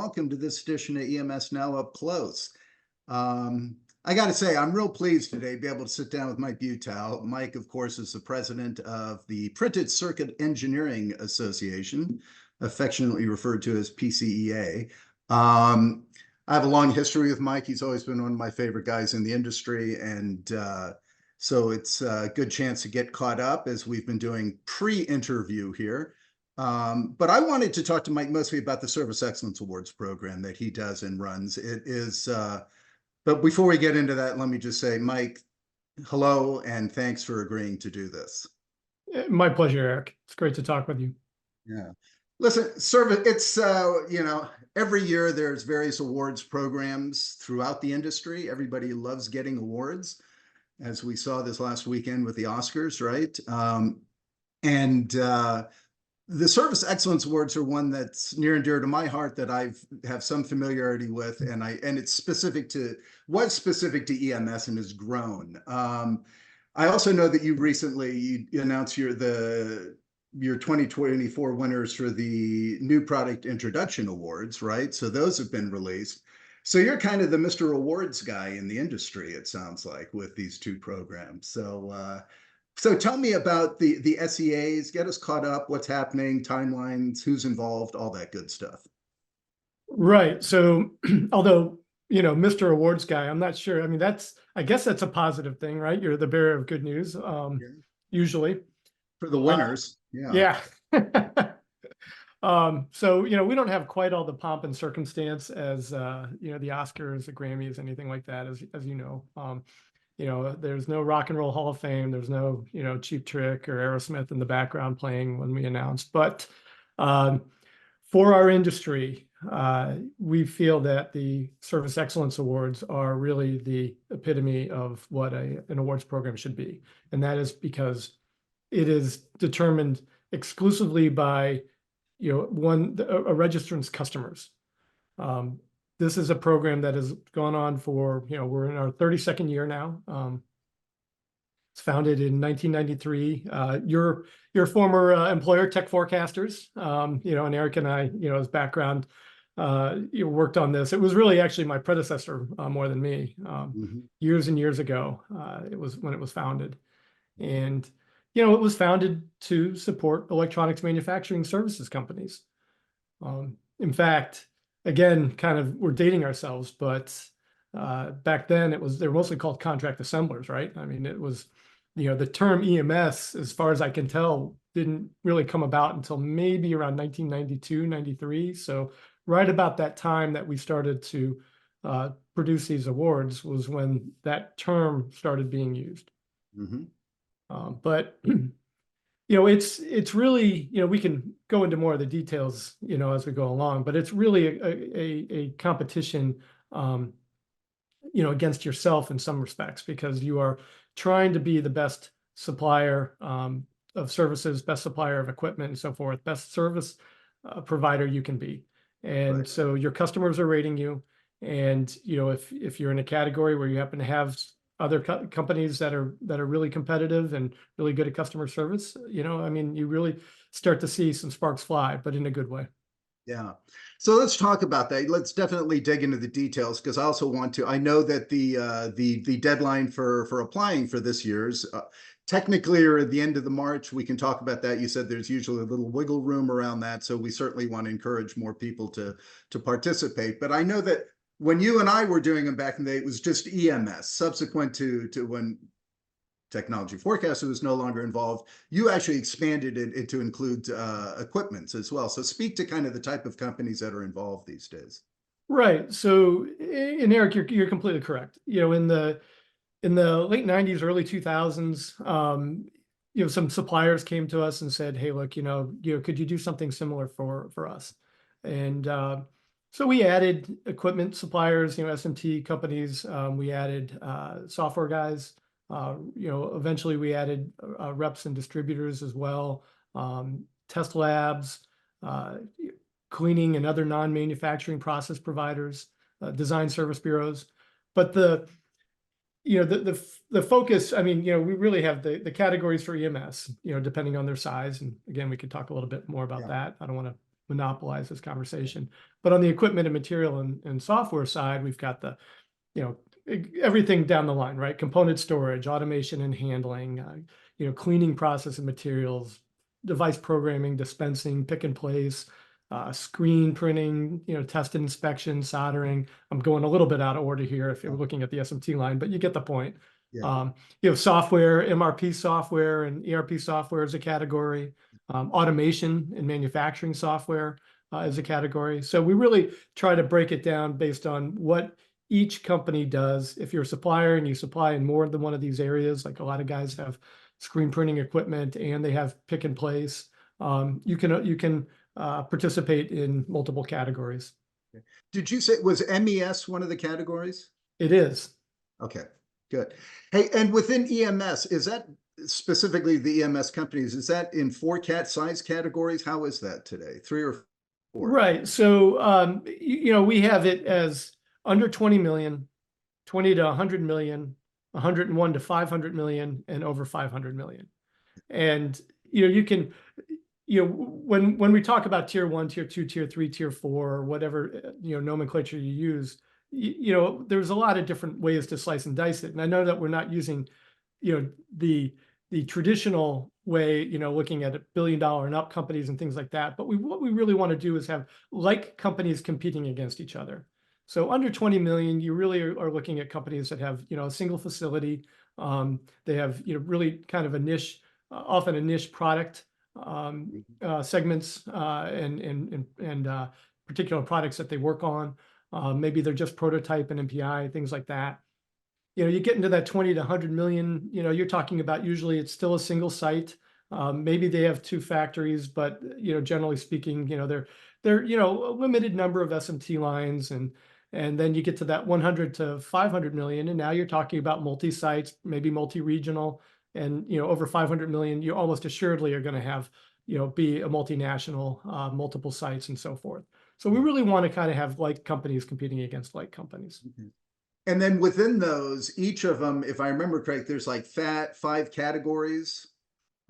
welcome to this edition of EMS Now Up Close. I got to say, I'm real pleased today to be able to sit down with Mike Buetow. Mike, of course, is the president of the Printed Circuit Engineering Association, affectionately referred to as PCEA. I have a long history with Mike. He's always been one of my favorite guys in the industry, and so it's a good chance to get caught up as we've been doing pre-interview here. But I wanted to talk to Mike mostly about the Service Excellence Awards program that he does and runs. It is, but before we get into that, let me just say, Mike, hello, and thanks for agreeing to do this. My pleasure, Eric. It's great to talk with you. Yeah. Listen, service, it's, every year there's various awards programs throughout the industry. Everybody loves getting awards, as we saw this last weekend with the Oscars, right? The Service Excellence Awards are one that's near and dear to my heart that I have some familiarity with, and it's specific to EMS and has grown. I also know that you recently announced your 2024 winners for the New Product Introduction Awards, right? So those have been released. So you're kind of the Mr. Awards guy in the industry, it sounds like, with these two programs. So tell me about the SEAs, get us caught up, what's happening, timelines, who's involved, all that good stuff. Right. So although, Mr. Awards guy, I'm not sure. I mean, I guess that's a positive thing, right? You're the bearer of good news, usually. For the winners. Yeah. So, we don't have quite all the pomp and circumstance as, the Oscars, the Grammys, anything like that, as you know. There's no Rock and Roll Hall of Fame. There's no, Cheap Trick or Aerosmith in the background playing when we announced. But for our industry, we feel that the Service Excellence Awards are really the epitome of what an awards program should be. And that is because it is determined exclusively by, a registrant's customers. This is a program that has gone on for, we're in our 32nd year now. It's founded in 1993. Your former employer, Tech Forecasters, and Eric and I, his background, worked on this. It was really actually my predecessor more than me. Years and years ago, it was when it was founded. And, it was founded to support electronics manufacturing services companies. In fact, again, kind of we're dating ourselves, but back then they were mostly called contract assemblers, right? I mean, it was, the term EMS, as far as I can tell, didn't really come about until maybe around 1992, 93. So right about that time that we started to produce these awards was when that term started being used. But it's really, we can go into more of the details, as we go along, but it's really a competition, against yourself in some respects, because you are trying to be the best supplier of services, best supplier of equipment and so forth, best service provider you can be. And so your customers are rating you. And, if you're in a category where you happen to have other companies that are really competitive and really good at customer service, you really start to see some sparks fly, but in a good way. Yeah. So let's talk about that. Let's definitely dig into the details, because I also want to, I know that the deadline for applying for this year's technically or at the end of the March. We can talk about that. You said there's usually a little wiggle room around that. So we certainly want to encourage more people to participate. But I know that when you and I were doing them back in the day, it was just EMS. Subsequent to when Technology Forecaster was no longer involved, you actually expanded it to include equipment as well. So speak to kind of the type of companies that are involved these days. Right. So, and Eric, you're completely correct. In the late 90s, early 2000s, some suppliers came to us and said, "Hey, look, could you do something similar for us?" And so we added equipment suppliers, SMT companies. We added software guys. Eventually we added reps and distributors as well, test labs, cleaning and other non-manufacturing process providers, design service bureaus. But the focus, we really have the categories for EMS, depending on their size. And again, we could talk a little bit more about that. I don't want to monopolize this conversation. But on the equipment and material and software side, we've got the, everything down the line, right? Component storage, automation and handling, cleaning process and materials, device programming, dispensing, pick and place, screen printing, test and inspection, soldering. I'm going a little bit out of order here if you're looking at the SMT line, but you get the point. Yeah. Software, MRP software and ERP software is a category. Automation and manufacturing software is a category. So we really try to break it down based on what each company does. If you're a supplier and you supply in more than one of these areas, like a lot of guys have screen printing equipment and they have pick and place, you can participate in multiple categories. Did you say, was MES one of the categories? It is. Okay, good. Hey, and within EMS, is that specifically the EMS companies, is that in size categories? How is that today? 3 or 4? Right. So, we have it as under 20 million, 20 to 100 million, 101 to 500 million, and over 500 million. And, you can, when we talk about tier 1, tier 2, tier 3, tier 4, or whatever, nomenclature you use, there's a lot of different ways to slice and dice it. And I know that we're not using, the traditional way, looking at $1 billion and up companies and things like that. But what we really want to do is have like companies competing against each other. So under 20 million, you really are looking at companies that have, a single facility. They have, really kind of a niche, often a niche product segments and particular products that they work on. Maybe they're just prototype and MPI, things like that. You get into that 20 to 100 million, you're talking about usually it's still a single site. Maybe they have 2 factories, but, generally speaking, they're a limited number of SMT lines. And then you get to that 100 to 500 million. And now you're talking about multi-sites, maybe multi-regional, and, over 500 million, you almost assuredly are going to have, be a multinational, multiple sites and so forth. So we really want to kind of have like companies competing against like companies. Mm-hmm. And then within those, each of them, if I remember correct, there's like 5 categories.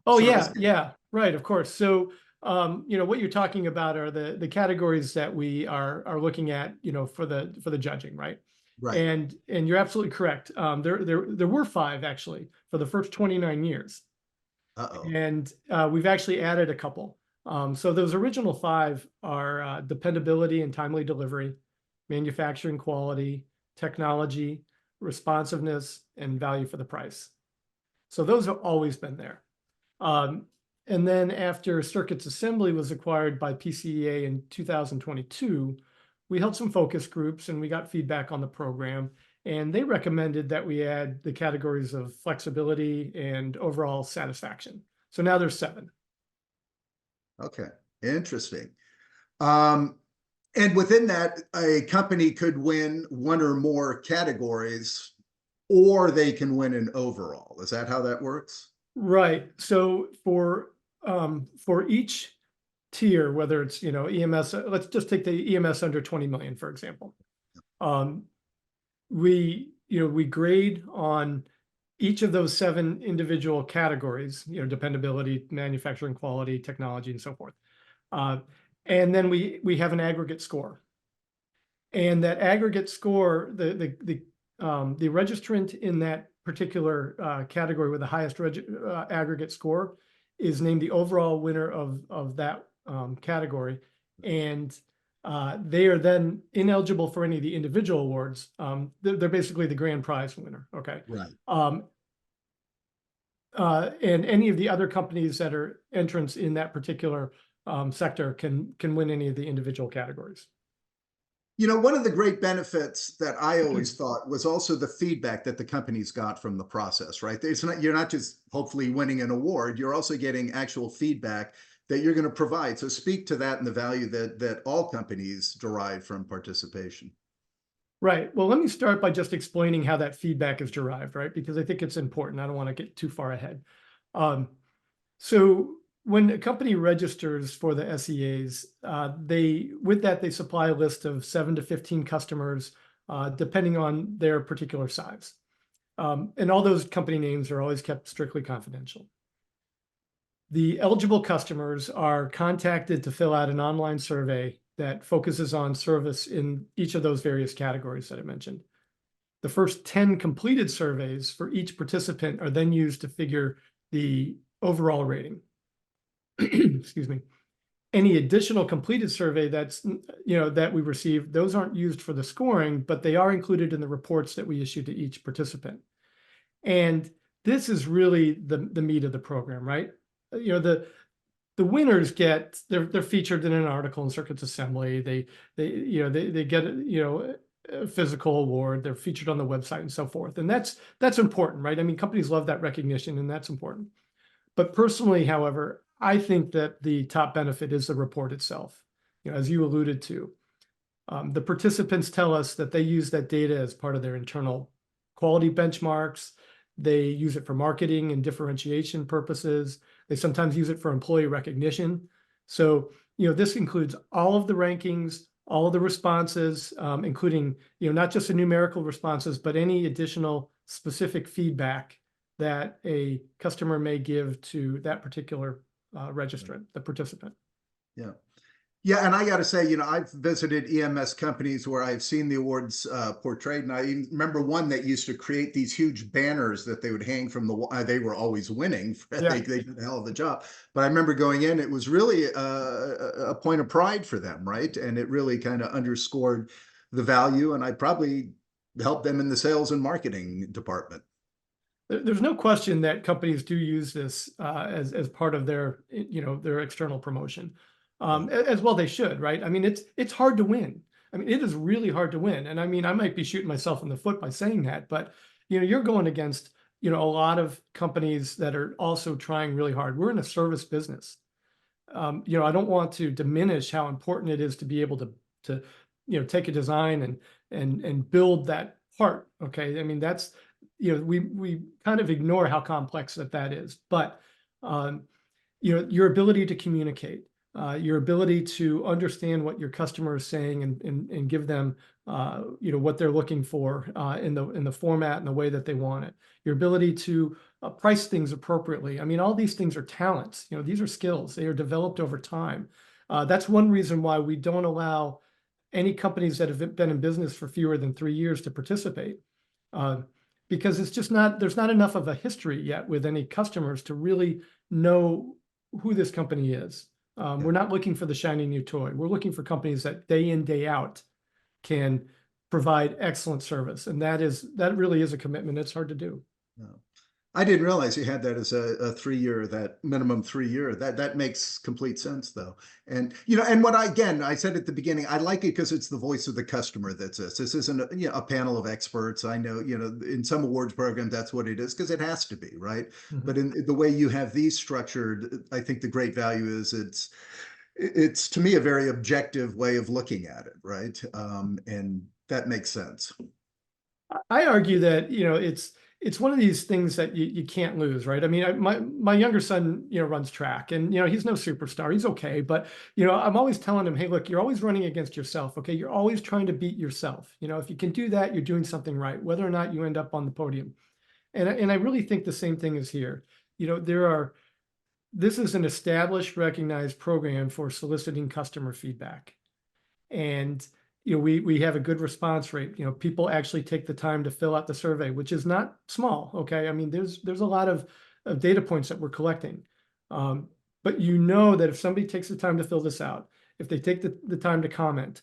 Oh, yeah, right, of course. So, what you're talking about are the categories that we are looking at, for the judging, right? Right. And you're absolutely correct. There were 5 actually for the first 29 years. Uh-oh. And we've actually added a couple. So those original 5 are dependability and timely delivery, manufacturing quality, technology, responsiveness, and value for the price. So those have always been there. And then after Circuits Assembly was acquired by PCEA in 2022, we held some focus groups and we got feedback on the program. And they recommended that we add the categories of flexibility and overall satisfaction. So now there's 7. Okay, interesting. And within that, a company could win 1 or more categories, or they can win an overall. Is that how that works? Right. So for each tier, whether it's, EMS, let's just take the EMS under 20 million, for example. We grade on each of those 7 individual categories, dependability, manufacturing quality, technology, and so forth. And then we have an aggregate score. And that aggregate score, the registrant in that particular category with the highest aggregate score is named the overall winner of that category. And they are then ineligible for any of the individual awards. They're basically the grand prize winner. Okay. Right. And any of the other companies that are entrants in that particular sector can win any of the individual categories. One of the great benefits that I always thought was also the feedback that the companies got from the process, right? You're not just hopefully winning an award, you're also getting actual feedback that you're going to provide. So speak to that and the value that all companies derive from participation. Right. Well, let me start by just explaining how that feedback is derived, right? Because I think it's important. I don't want to get too far ahead. So when a company registers for the SEAs, they supply a list of 7 to 15 customers, depending on their particular size. And all those company names are always kept strictly confidential. The eligible customers are contacted to fill out an online survey that focuses on service in each of those various categories that I mentioned. The first 10 completed surveys for each participant are then used to figure the overall rating. Excuse me. Any additional completed survey that we receive, those aren't used for the scoring, but they are included in the reports that we issue to each participant. And this is really the meat of the program, right? The winners they're featured in an article in Circuits Assembly. They get a physical award. They're featured on the website and so forth. And that's important, right? I mean, companies love that recognition, and that's important. But personally, however, I think that the top benefit is the report itself. As you alluded to, the participants tell us that they use that data as part of their internal quality benchmarks. They use it for marketing and differentiation purposes. They sometimes use it for employee recognition. So, this includes all of the rankings, all of the responses, including, not just the numerical responses, but any additional specific feedback that a customer may give to that particular registrant, the participant. Yeah. Yeah, and I got to say, I've visited EMS companies where I've seen the awards portrayed, and I even remember one that used to create these huge banners that they would hang from the. They were always winning. Yeah. They did a hell of a job. But I remember going in; it was really a point of pride for them, right? And it really kind of underscored the value, and I probably helped them in the sales and marketing department. There's no question that companies do use this as part of their their external promotion. As well they should, right? I mean, it's hard to win. I mean, it is really hard to win. And I mean, I might be shooting myself in the foot by saying that, but you're going against a lot of companies that are also trying really hard. We're in a service business. I don't want to diminish how important it is to be able to take a design and build that part. Okay, I mean that's we kind of ignore how complex that is, but your ability to communicate. Your ability to understand what your customer is saying and give them what they're looking for in the format and the way that they want it. Your ability to price things appropriately. I mean, all these things are talents. These are skills. They are developed over time. That's one reason why we don't allow any companies that have been in business for fewer than 3 years to participate, because it's just there's not enough of a history yet with any customers to really know who this company is. We're not looking for the shiny new toy. We're looking for companies that day in, day out can provide excellent service. And that really is a commitment. It's hard to do. No. I didn't realize you had that as a 3-year, that minimum 3-year. That makes complete sense, though. And and what I said at the beginning, I like it because it's the voice of the customer that's this. This isn't a panel of experts. I know in some awards programs that's what it is because it has to be, right? Mm-hmm. But in the way you have these structured, I think the great value is it's to me a very objective way of looking at it, right? And that makes sense. I argue that it's one of these things that you can't lose, right? I mean, my younger son, runs track, and he's no superstar. He's okay, but I'm always telling him, hey, look, you're always running against yourself. Okay, you're always trying to beat yourself. If you can do that, you're doing something right, whether or not you end up on the podium. And I really think the same thing is here. This is an established, recognized program for soliciting customer feedback, and we have a good response rate. People actually take the time to fill out the survey, which is not small. Okay, I mean, there's a lot of data points that we're collecting, but that if somebody takes the time to fill this out, if they take the time to comment,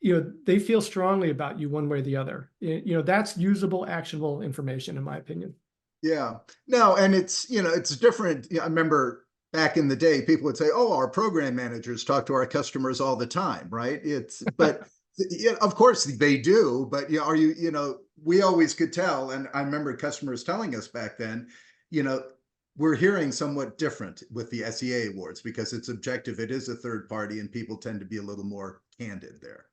they feel strongly about you one way or the other. That's usable, actionable information, in my opinion. Yeah, no, and it's different. I remember back in the day, people would say, "Oh, our program managers talk to our customers all the time," right? But of course they do. But we always could tell, and I remember customers telling us back then, we're hearing somewhat different with the SEA awards because it's objective. It is a third party, and people tend to be a little more candid there.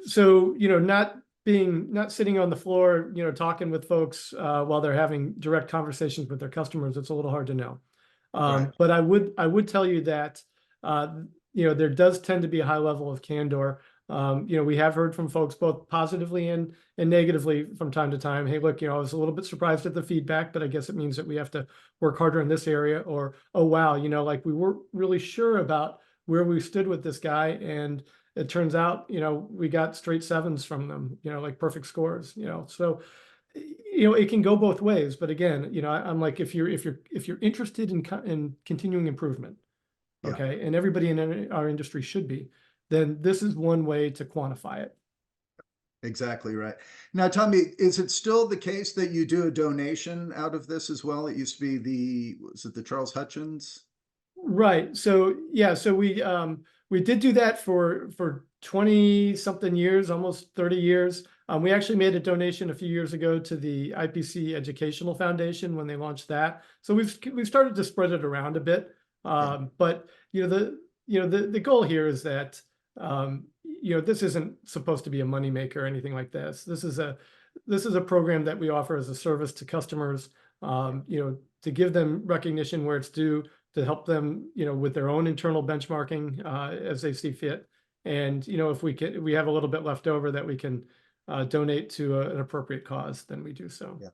So not sitting on the floor, talking with folks while they're having direct conversations with their customers, it's a little hard to know. Right. But I would tell you that there does tend to be a high level of candor. We have heard from folks both positively and negatively from time to time. Hey, look, I was a little bit surprised at the feedback, but I guess it means that we have to work harder in this area. Or, oh, wow, like we weren't really sure about where we stood with this guy. And it turns out, we got straight sevens from them, like perfect scores, so, it can go both ways. But again, I'm like, if you're interested in continuing improvement, Yeah. okay, and everybody in our industry should be, then this is one way to quantify it. Exactly right. Now, tell me, is it still the case that you do a donation out of this as well? It used to be was it the Charles Hutchins? Right. So yeah, so we did do that for 20 something years, almost 30 years. We actually made a donation a few years ago to the IPC Educational Foundation when they launched that. So we've started to spread it around a bit. But the goal here is that this isn't supposed to be a moneymaker or anything like this. This is a program that we offer as a service to customers, to give them recognition where it's due, to help them, with their own internal benchmarking as they see fit. And, if we have a little bit left over that we can donate to an appropriate cause, then we do so. Yeah.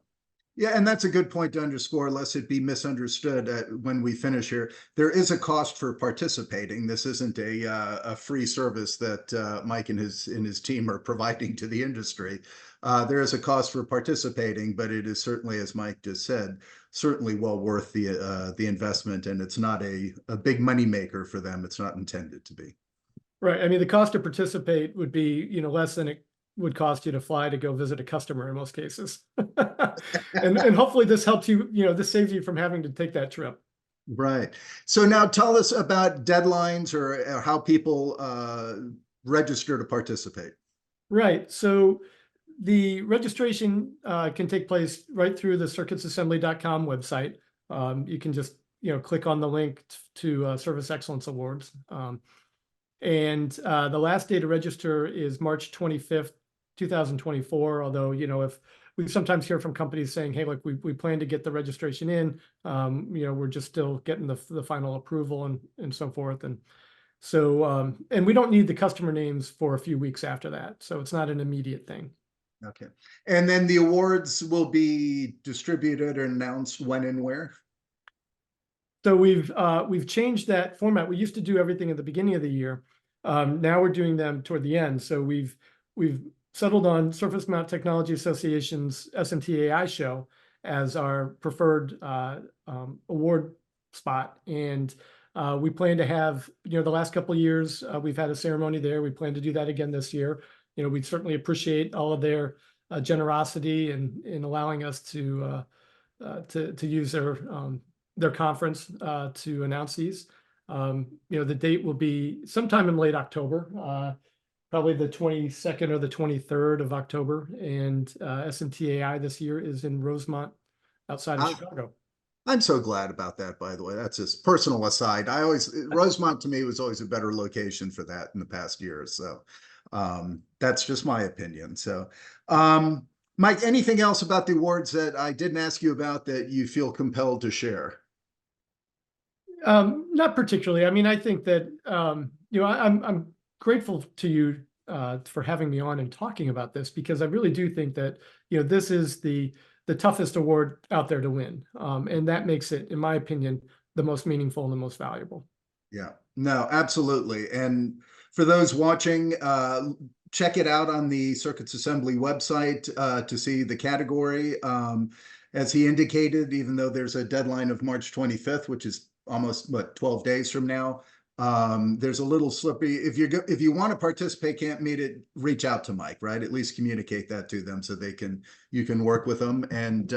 Yeah, and that's a good point to underscore, lest it be misunderstood when we finish here. There is a cost for participating. This isn't a free service that Mike and his team are providing to the industry. There is a cost for participating, but it is certainly, as Mike just said, certainly well worth the investment, and it's not a big money maker for them. It's not intended to be. Right. I mean, the cost to participate would be, less than it would cost you to fly to go visit a customer in most cases. And hopefully this helps you, this saves you from having to take that trip. Right. So now tell us about deadlines or how people register to participate. Right. So the registration can take place right through the circuitsassembly.com website. You can just, click on the link to Service Excellence Awards. And the last day to register is March 25th, 2024. Although, if we sometimes hear from companies saying, hey, look, we plan to get the registration in, we're just still getting the final approval and so forth. And so, and we don't need the customer names for a few weeks after that. So it's not an immediate thing. Okay. And then the awards will be distributed or announced when and where? So we've changed that format. We used to do everything at the beginning of the year. Now we're doing them toward the end. So we've settled on Surface Mount Technology Association's SMTAI show as our preferred award spot. And we plan to have, the last couple of years, we've had a ceremony there. We plan to do that again this year. We certainly appreciate all of their generosity in allowing us to use their conference to announce these. The date will be sometime in late October, probably the 22nd or the 23rd of October. And SMTAI this year is in Rosemont outside of Chicago. I'm so glad about that, by the way. That's just personal aside. Rosemont to me was always a better location for that in the past year or so. That's just my opinion. So, Mike, anything else about the awards that I didn't ask you about that you feel compelled to share? Not particularly. I mean, I think that, I'm grateful to you for having me on and talking about this, because I really do think that, this is the toughest award out there to win. And that makes it, in my opinion, the most meaningful and the most valuable. Yeah, no, absolutely. And for those watching, check it out on the Circuits Assembly website to see the category. As he indicated, even though there's a deadline of March 25th, which is almost 12 days from now, there's a little slippery. If you want to participate, can't meet it, reach out to Mike, right? At least communicate that to them so you can work with them. And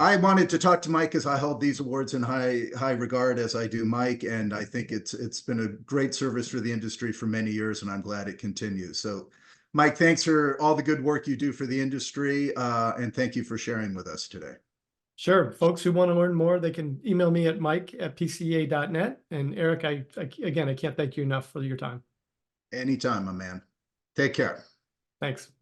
I wanted to talk to Mike because I hold these awards in high regard, as I do Mike, and I think it's been a great service for the industry for many years, and I'm glad it continues. So, Mike, thanks for all the good work you do for the industry, and thank you for sharing with us today. Sure. Folks who want to learn more, they can email me at mike@pcea.net. And Eric, I can't thank you enough for your time. Anytime, my man. Take care. Thanks.